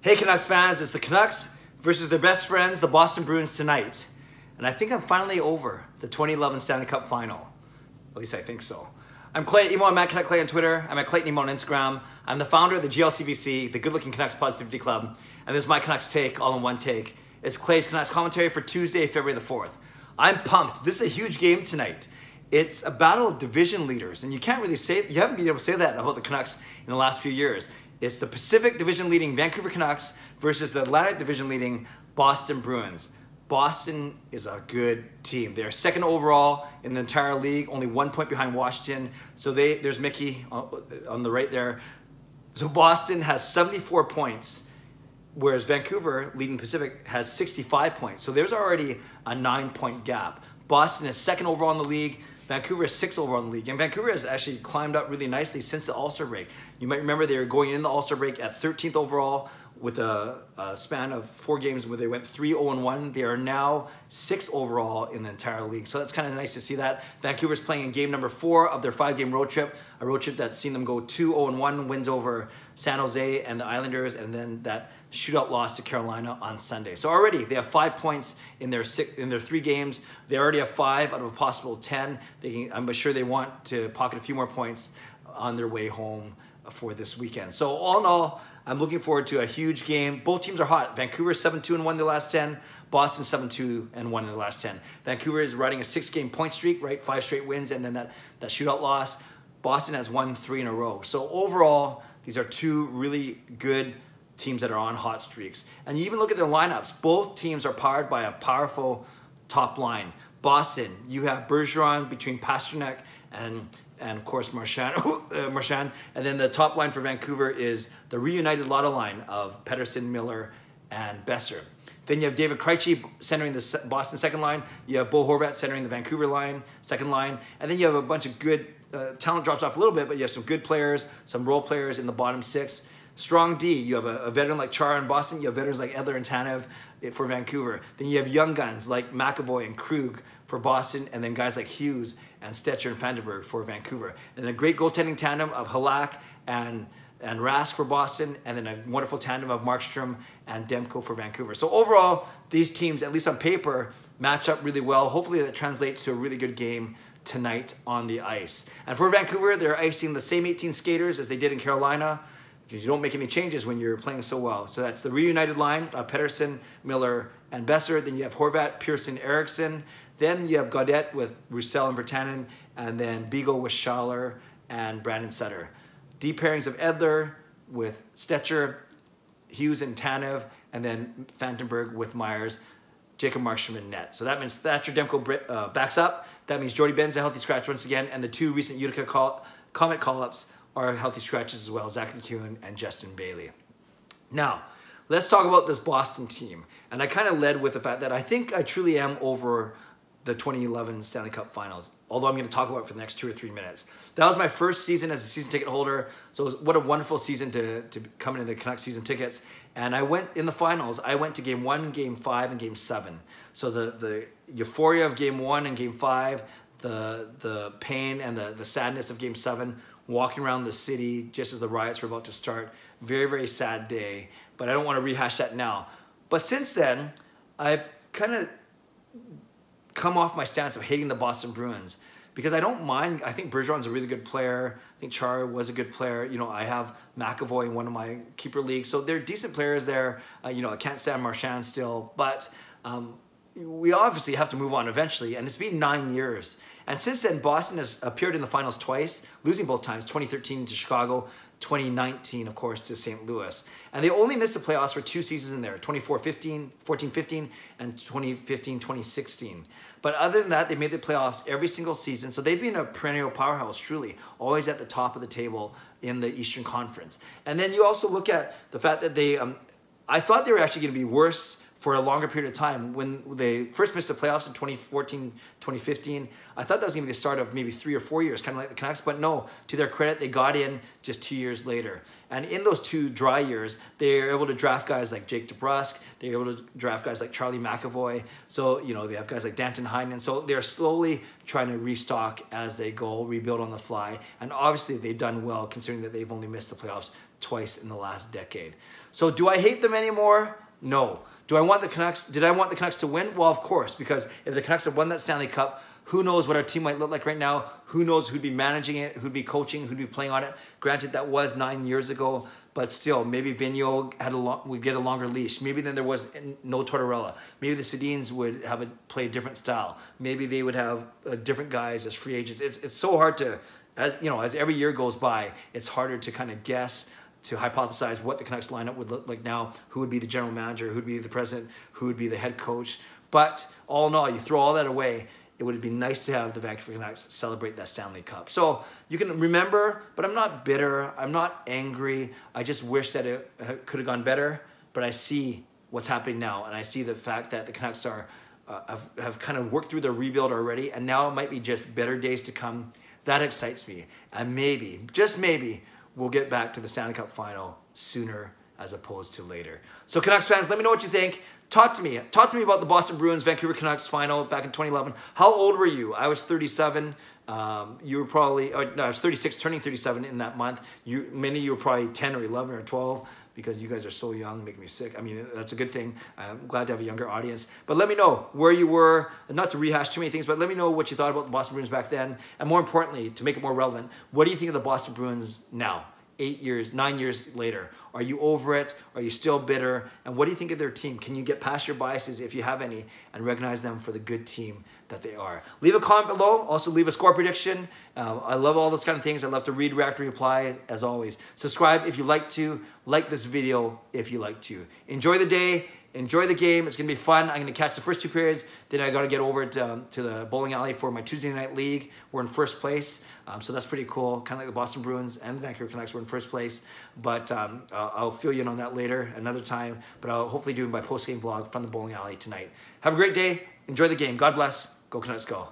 Hey Canucks fans, it's the Canucks versus their best friends, the Boston Bruins tonight. And I think I'm finally over the 2011 Stanley Cup Final. At least I think so. I'm Clay, emo, I'm at Canuck Clay on Twitter. I'm at Clayton Emo on Instagram. I'm the founder of the GLCBC, the Good Looking Canucks Positivity Club. And this is my Canucks take, all in one take. It's Clay's Canucks commentary for Tuesday, February the 4th. I'm pumped. This is a huge game tonight. It's a battle of division leaders. And you haven't been able to say that about the Canucks in the last few years. It's the Pacific Division leading Vancouver Canucks versus the Atlantic Division leading Boston Bruins. Boston is a good team. They're second overall in the entire league, only 1 point behind Washington. So there's Mickey on the right there. So Boston has 74 points, whereas Vancouver, leading Pacific, has 65 points. So there's already a 9-point gap. Boston is second overall in the league. Vancouver is 6th overall in the league. And Vancouver has actually climbed up really nicely since the All-Star break. You might remember they were going in the All-Star break at 13th overall with a span of 4 games where they went 3-0-1. They are now 6th overall in the entire league. So that's kind of nice to see that. Vancouver's playing in game number 4 of their 5-game road trip. A road trip that's seen them go 2-0-1, wins over San Jose and the Islanders, and then that shootout loss to Carolina on Sunday. So already they have 5 points in their 3 games. They already have 5 out of a possible 10. I'm sure they want to pocket a few more points on their way home for this weekend. So all in all, I'm looking forward to a huge game. Both teams are hot. Vancouver 7-2-1 in the last 10. Boston 7-2-1 in the last 10. Vancouver is riding a 6-game point streak, right? 5 straight wins and then that shootout loss. Boston has won 3 in a row. So overall, these are 2 really good teams that are on hot streaks. And you even look at their lineups. Both teams are powered by a powerful top line. Boston, you have Bergeron between Pastrnak and of course Marchand. And then the top line for Vancouver is the reunited Lotto line of Pettersson, Miller, and Besser. Then you have David Krejci centering the Boston second line. You have Bo Horvat centering the Vancouver second line. And then you have a bunch of good, talent drops off a little bit, but you have some good players, some role players in the bottom 6. Strong D, you have a veteran like Chara in Boston. You have veterans like Edler and Tanev for Vancouver. Then you have young guns like McAvoy and Krug for Boston, and then guys like Hughes and Stetcher and Vandenberg for Vancouver. And a great goaltending tandem of Halak and Rask for Boston, and then a wonderful tandem of Markstrom and Demko for Vancouver. So overall, these teams, at least on paper, match up really well. Hopefully that translates to a really good game tonight on the ice. And for Vancouver, they're icing the same 18 skaters as they did in Carolina, because you don't make any changes when you're playing so well. So that's the reunited line, Pettersson, Miller, and Besser. Then you have Horvat, Pearson, Eriksson. Then you have Gaudette with Roussel and Virtanen, and then Beagle with Schaller and Brandon Sutter. D pairings of Edler with Stetcher, Hughes and Tanev, and then Vandenberg with Myers, Jacob Markstrom in net. So that means Thatcher Demko backs up. That means Jordy Ben's a healthy scratch once again, and the 2 recent Utica Comet call-ups are healthy scratches as well, Zach McEwen and Justin Bailey. Now, let's talk about this Boston team. And I kind of led with the fact that I think I truly am over the 2011 Stanley Cup Finals, although I'm going to talk about it for the next 2 or 3 minutes. That was my first season as a season ticket holder, so what a wonderful season to come into the Canucks season tickets. And I went in the finals, I went to Game 1, Game 5, and Game 7. So the euphoria of Game 1 and Game 5, the pain and the sadness of Game 7, walking around the city just as the riots were about to start. Very, very sad day, but I don't want to rehash that now. But since then, I've kind of come off my stance of hating the Boston Bruins because I don't mind. I think Bergeron's a really good player. I think Chara was a good player. You know, I have McAvoy in one of my keeper leagues, so they're decent players there. You know, I can't stand Marchand still, but we obviously have to move on eventually, and it's been 9 years. And since then, Boston has appeared in the finals twice, losing both times, 2013 to Chicago, 2019, of course, to St. Louis. And they only missed the playoffs for 2 seasons in there, 14-15, and 2015-2016. But other than that, they made the playoffs every single season, so they've been a perennial powerhouse, truly, always at the top of the table in the Eastern Conference. And then you also look at the fact that they, I thought they were actually going to be worse for a longer period of time. When they first missed the playoffs in 2014, 2015, I thought that was going to be the start of maybe 3 or 4 years, kind of like the Canucks, but no, to their credit, they got in just 2 years later. And in those 2 dry years, they were able to draft guys like Jake DeBrusk, they were able to draft guys like Charlie McAvoy, so, you know, they have guys like Danton Heinen, so they're slowly trying to restock as they go, rebuild on the fly, and obviously they've done well considering that they've only missed the playoffs twice in the last decade. So do I hate them anymore? No. Did I want the Canucks to win? Well, of course, because if the Canucks had won that Stanley Cup, who knows what our team might look like right now? Who knows who'd be managing it, who'd be coaching, who'd be playing on it? Granted, that was 9 years ago, but still, maybe Vigneault would get a longer leash. Maybe then there was no Tortorella. Maybe the Sedins would play a different style. Maybe they would have different guys as free agents. It's so hard to, as every year goes by, it's harder to kind of guess, to hypothesize what the Canucks lineup would look like now, who would be the general manager, who would be the president, who would be the head coach. But all in all, you throw all that away, it would be nice to have the Vancouver Canucks celebrate that Stanley Cup. So you can remember, but I'm not bitter. I'm not angry. I just wish that it could have gone better. But I see what's happening now, and I see the fact that the Canucks have kind of worked through their rebuild already, and now it might be just better days to come. That excites me. And maybe, just maybe, we'll get back to the Stanley Cup Final sooner as opposed to later. So Canucks fans, let me know what you think. Talk to me about the Boston Bruins Vancouver Canucks final back in 2011. How old were you? I was 37. You were probably, I was 36, turning 37 in that month. Many of you were probably 10 or 11 or 12 because you guys are so young, making me sick. I mean, that's a good thing. I'm glad to have a younger audience. But let me know where you were, not to rehash too many things, but let me know what you thought about the Boston Bruins back then. And more importantly, to make it more relevant, what do you think of the Boston Bruins now? 9 years later. Are you over it? Are you still bitter? And what do you think of their team? Can you get past your biases, if you have any, and recognize them for the good team that they are? Leave a comment below. Also leave a score prediction. I love all those kind of things. I love to read, react, reply, as always. Subscribe if you like to. Like this video if you like to. Enjoy the day. Enjoy the game. It's going to be fun. I'm going to catch the first 2 periods. Then I got to get over to the bowling alley for my Tuesday night league. We're in first place. So that's pretty cool. Kind of like the Boston Bruins and the Vancouver Canucks were in first place. But I'll fill you in on that later, another time. But I'll hopefully do my post-game vlog from the bowling alley tonight. Have a great day. Enjoy the game. God bless. Go Canucks go.